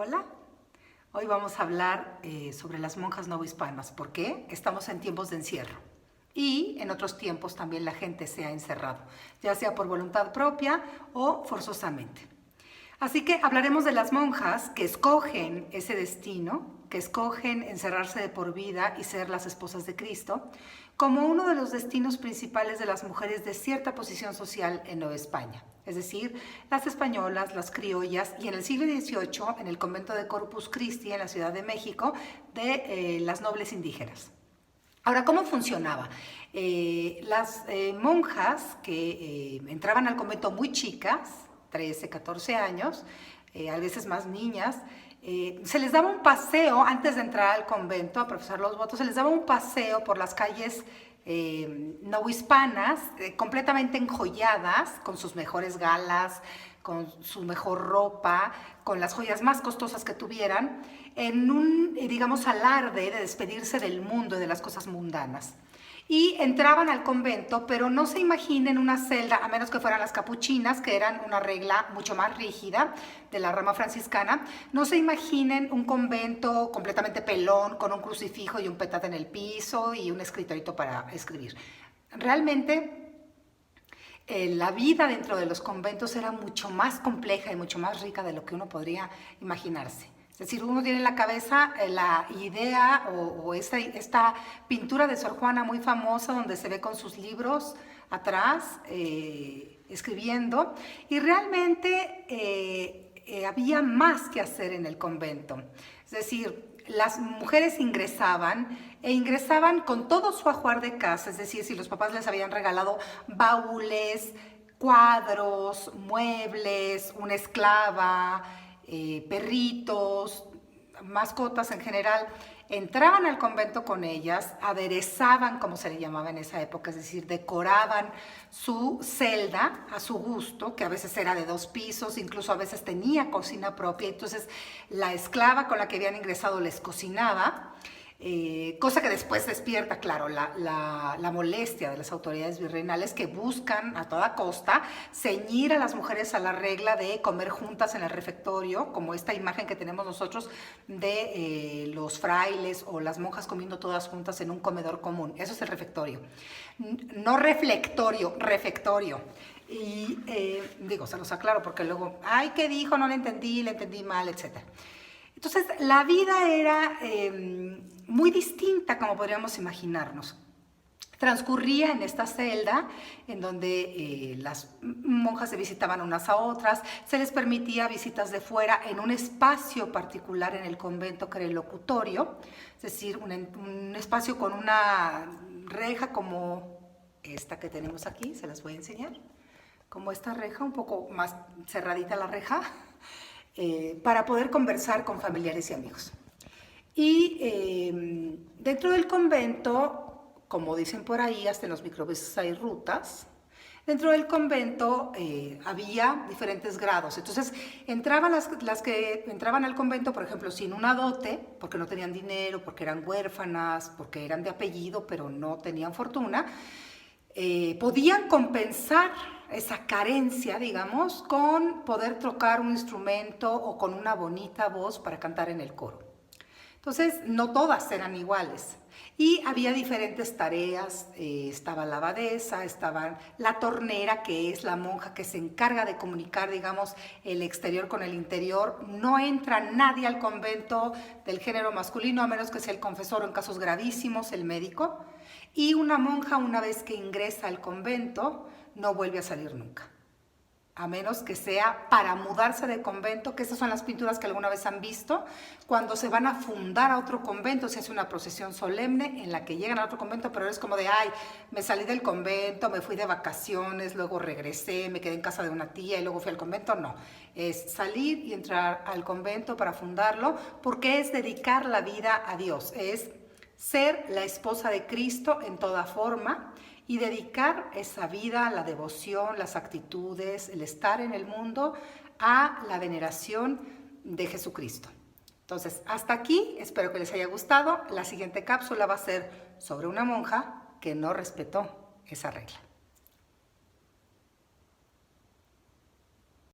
Hola, hoy vamos a hablar sobre las monjas novohispanas. ¿Por qué? Estamos en tiempos de encierro y en otros tiempos también la gente se ha encerrado, ya sea por voluntad propia o forzosamente. Así que hablaremos de las monjas que escogen ese destino, que escogen encerrarse de por vida y ser las esposas de Cristo, como uno de los destinos principales de las mujeres de cierta posición social en Nueva España, es decir, las españolas, las criollas y en el siglo XVIII en el convento de Corpus Christi en la Ciudad de México de las nobles indígenas. Ahora, ¿cómo funcionaba? Las monjas que entraban al convento muy chicas, 13, 14 años, a veces más niñas, se les daba un paseo antes de entrar al convento a profesar los votos, se les daba un paseo por las calles novohispanas, completamente enjolladas, con sus mejores galas, con su mejor ropa, con las joyas más costosas que tuvieran, en un, digamos, alarde de despedirse del mundo y de las cosas mundanas. Y entraban al convento, pero no se imaginen una celda, a menos que fueran las capuchinas, que eran una regla mucho más rígida de la rama franciscana. No se imaginen un convento completamente pelón, con un crucifijo y un petate en el piso y un escritorito para escribir. Realmente la vida dentro de los conventos era mucho más compleja y mucho más rica de lo que uno podría imaginarse. Es decir, uno tiene en la cabeza la idea o esta pintura de Sor Juana muy famosa donde se ve con sus libros atrás escribiendo, y realmente había más que hacer en el convento. Es decir, las mujeres ingresaban con todo su ajuar de casa, es decir, si los papás les habían regalado baúles, cuadros, muebles, una esclava, perritos, mascotas en general, entraban al convento con ellas, aderezaban, como se le llamaba en esa época, es decir, decoraban su celda a su gusto, que a veces era de 2 pisos, incluso a veces tenía cocina propia, entonces la esclava con la que habían ingresado les cocinaba, cosa que después despierta, claro, la molestia de las autoridades virreinales que buscan a toda costa ceñir a las mujeres a la regla de comer juntas en el refectorio, como esta imagen que tenemos nosotros de los frailes o las monjas comiendo todas juntas en un comedor común. Eso es el refectorio. No reflectorio, refectorio. Y digo, se los aclaro porque luego, ay, ¿qué dijo? No le entendí mal, etc. Entonces, la vida era muy distinta como podríamos imaginarnos. Transcurría en esta celda en donde las monjas se visitaban unas a otras, se les permitía visitas de fuera en un espacio particular en el convento que era el locutorio, es decir, un espacio con una reja como esta que tenemos aquí, se las voy a enseñar, como esta reja, un poco más cerradita la reja, para poder conversar con familiares y amigos. Y dentro del convento, como dicen por ahí, hasta en los microbuses hay rutas. Dentro del convento había diferentes grados. Entonces, entraban las que entraban al convento, por ejemplo, sin una dote, porque no tenían dinero, porque eran huérfanas, porque eran de apellido, pero no tenían fortuna, podían compensar esa carencia, digamos, con poder tocar un instrumento o con una bonita voz para cantar en el coro. Entonces, no todas eran iguales. Y había diferentes tareas, estaba la abadesa, estaba la tornera, que es la monja que se encarga de comunicar, digamos, el exterior con el interior. No entra nadie al convento del género masculino, a menos que sea el confesor o en casos gravísimos, el médico. Y una monja, una vez que ingresa al convento, no vuelve a salir nunca, a menos que sea para mudarse de convento, que esas son las pinturas que alguna vez han visto, cuando se van a fundar a otro convento, se hace una procesión solemne en la que llegan a otro convento, pero es como de, ay, me salí del convento, me fui de vacaciones, luego regresé, me quedé en casa de una tía y luego fui al convento. No, es salir y entrar al convento para fundarlo, porque es dedicar la vida a Dios, es ser la esposa de Cristo en toda forma y dedicar esa vida, la devoción, las actitudes, el estar en el mundo a la veneración de Jesucristo. Entonces, hasta aquí, espero que les haya gustado. La siguiente cápsula va a ser sobre una monja que no respetó esa regla.